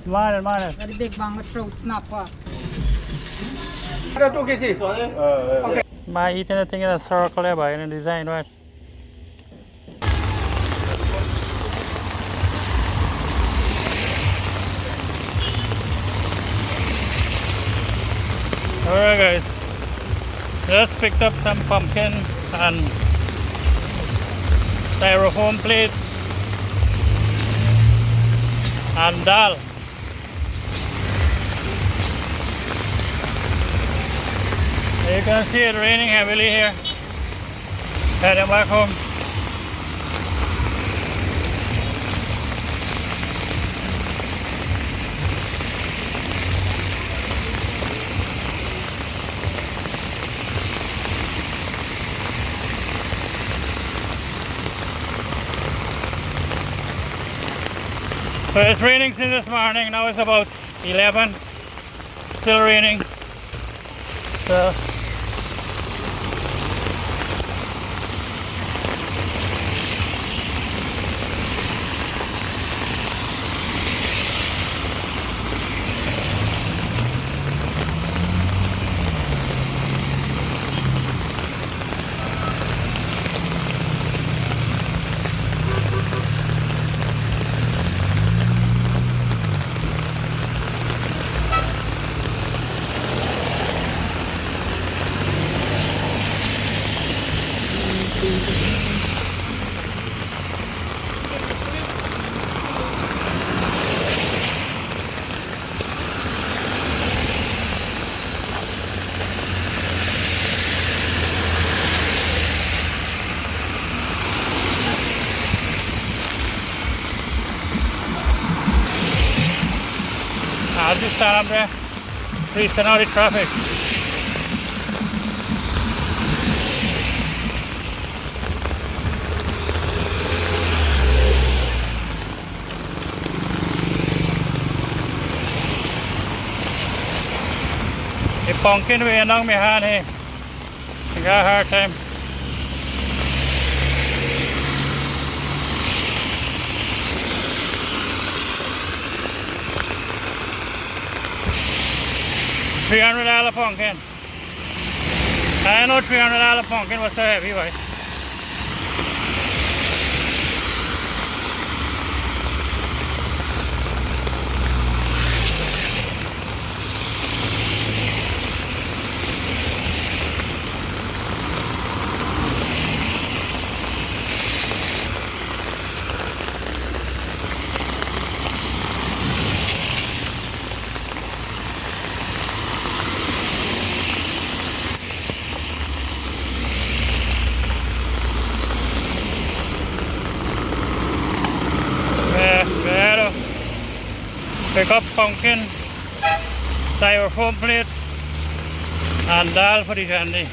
Morning, morning. Very big mango trout snapper. Ada 2 kg. Okay. My eating a thing in a circle there, by in a design, right? Alright guys, just picked up some pumpkin and styrofoam plate and dal. You can see it raining heavily here. Heading back home. So it's raining since this morning. Now it's about 11. Still raining. So I'll just stand up there, freezing out the traffic. The pumpkin weighing down my hand here. I got a hard time. $300 pumpkin. I know $300 pumpkin was so heavy, right? Pick up pumpkin, styrofoam plate, and dal for the candy.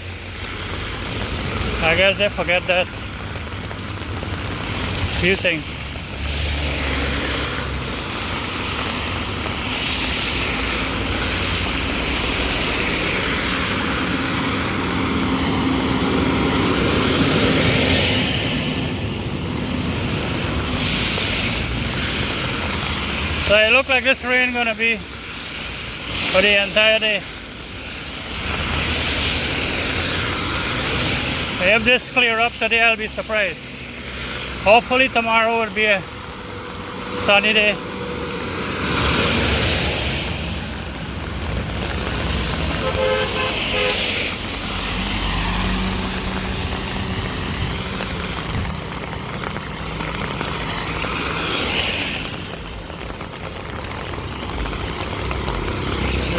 I guess they forget that few things. So it looks like this rain gonna be for the entire day. If this clear up today, I'll be surprised. Hopefully tomorrow will be a sunny day.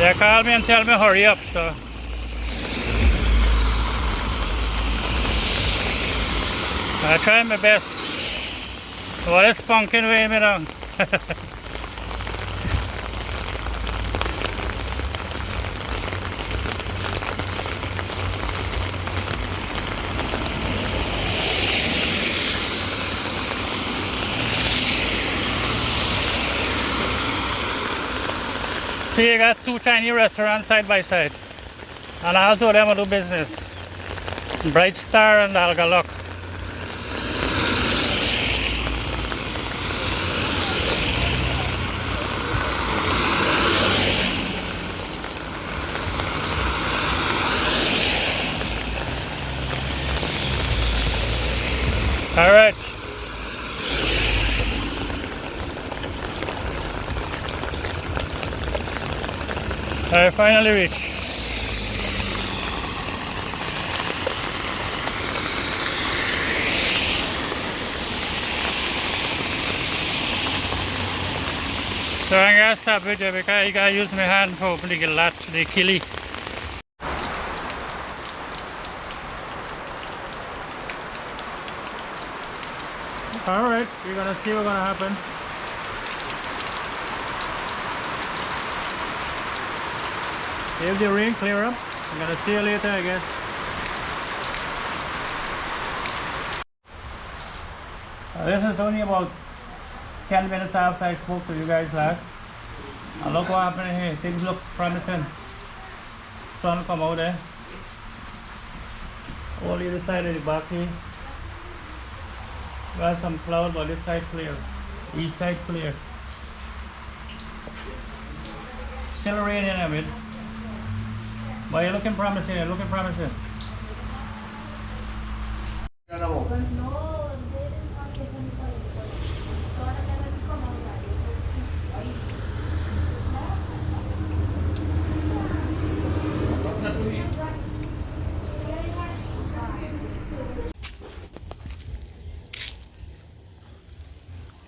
They call me and tell me hurry up, so I try my best. What is pumpkin weighing me down? See, you got two tiny restaurants side by side, and all two of them will do business. Bright Star and Algalok. All right. I finally reached. So I'm gonna stop video because I gotta use my hand for opening a lot the killie. Alright, we're gonna see what's gonna happen. If the rain clear up, I'm gonna see you later I guess. This is only about 10 minutes after I spoke to you guys last. And look what happened here. Things look promising. Sun come out there. All either side of the back here. Got some cloud, but this side clear. East side clear. Still raining a bit. But you're looking promising, you're looking promising.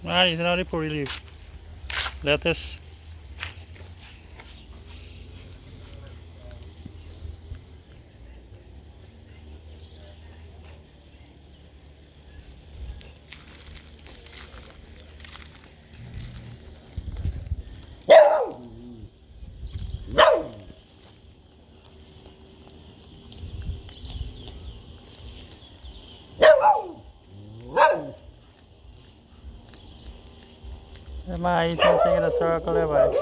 Ah, it's not for relief. Lettuce. Am I eating something in a circle there, boy?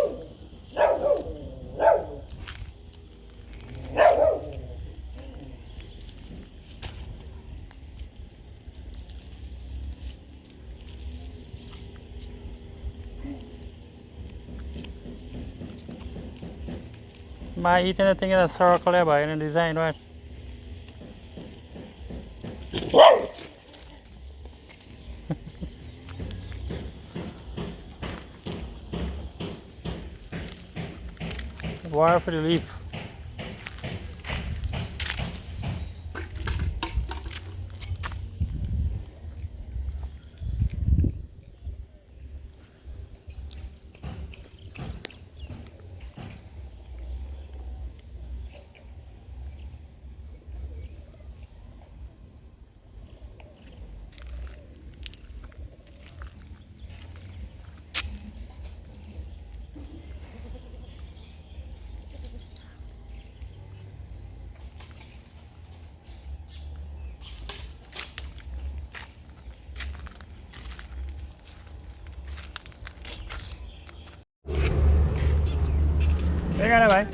Am I eating anything in a circle there, boy? In the design, right? Wire for the leaf.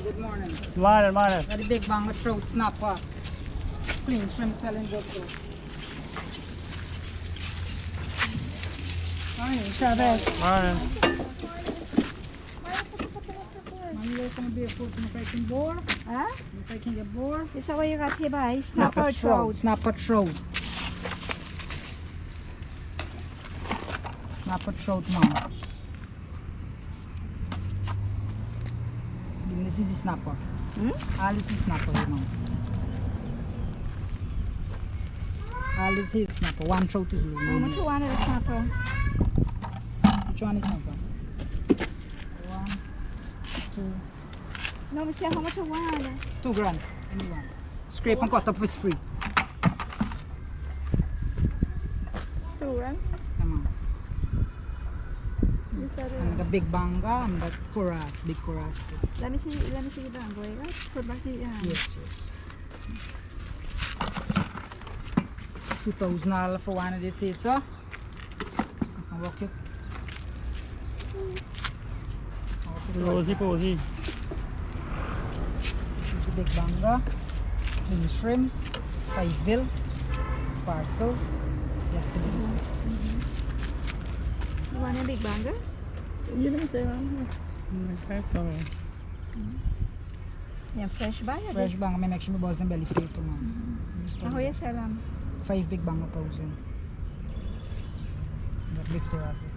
Good morning. Morning, morning. Got a big bang of trout snapper. Clean shrimp selling good too. Morning, Chavez. Morning. You're going to be a food from the board. Huh? You're taking the board. Is that what you got here by? Snapper trout. Snapper trout. Snapper trout, mom. This is a snapper. All this is snapper, you know. All this is snapper. One trout is low. How much you wanted a snapper? Which one is snapper? 1, 2. No, Michelle, how much you want? 2 grand. Any one. Scrape and cut up is free. 2 right? Come on. You said And the big banga and the chorus, big chorus too. let me see the bango, right? Put back the Yes, yes. 2,000 all for one of these, say so. I can walk it. Rosy posy. This is the big banga. Clean shrimps, 5 bill, parcel. Yesterday's big. You want a big banger? You didn't say that. Yeah, fresh banga. Fresh banga, I make sure my boss them belly feel too, man. How you sell them? 5 big banga 1,000. Berlit terasa.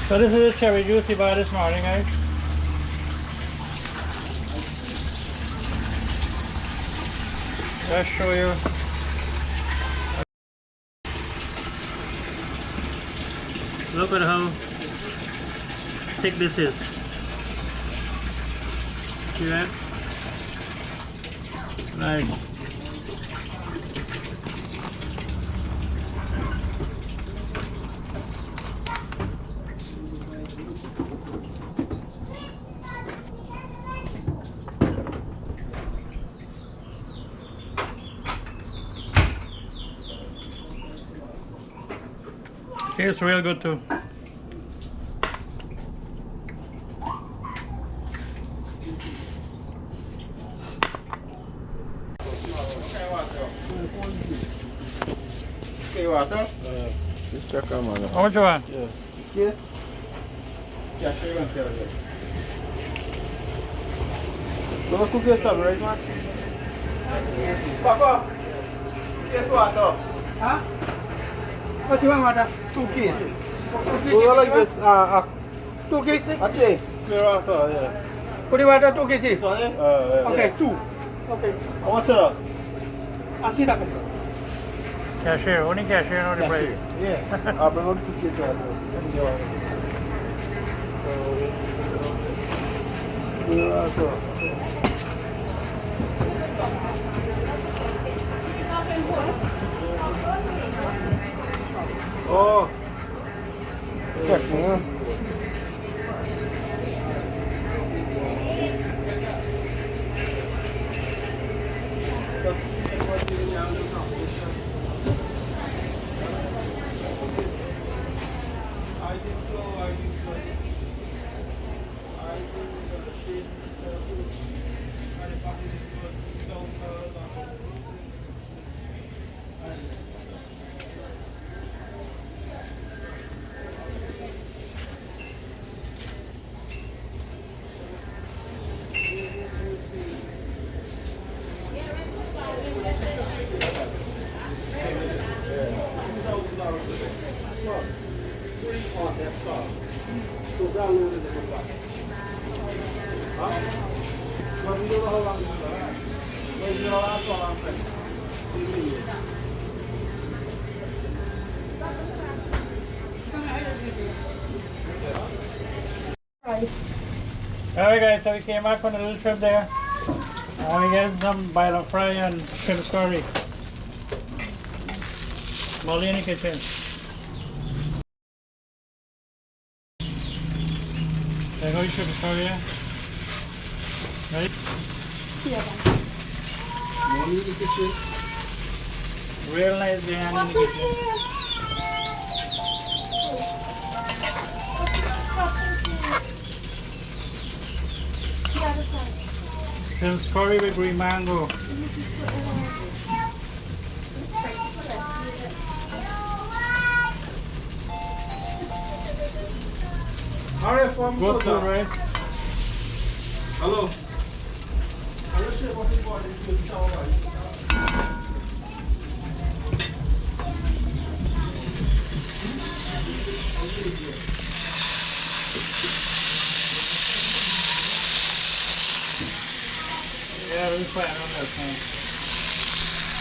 So this is the cherry juice we bought this morning, guys. Let's show you. Look at how thick this is. See that? Nice. Tastes real good too. Okay, water? Just check them on. How much you want? Yes. Yes. Yeah, sure you want to tell us. Don't cook yourself, right, man? Papa, guess water? Huh? What you want, water? 2 cases. So like this, 2 cases? Ache, clear water, yeah. Put the water 2 cases. This one, eh? Okay, 2. Okay. How much is that? 80 taka. Cashier, only cashier, not the price. Yeah. I'll bring out 2 cases water. Let me get water. Clear water. Oh. Check me. Alright guys, so we came back on a little trip there. We get some bilox fry and shrimp curry. Molly in the kitchen. There you go, shrimp curry, yeah? Right? Molly in the kitchen. Real nice Guyana in the kitchen. Shrimp curry with green mango. Alright, from Good food, right? Hello. Yeah, we plan on that thing.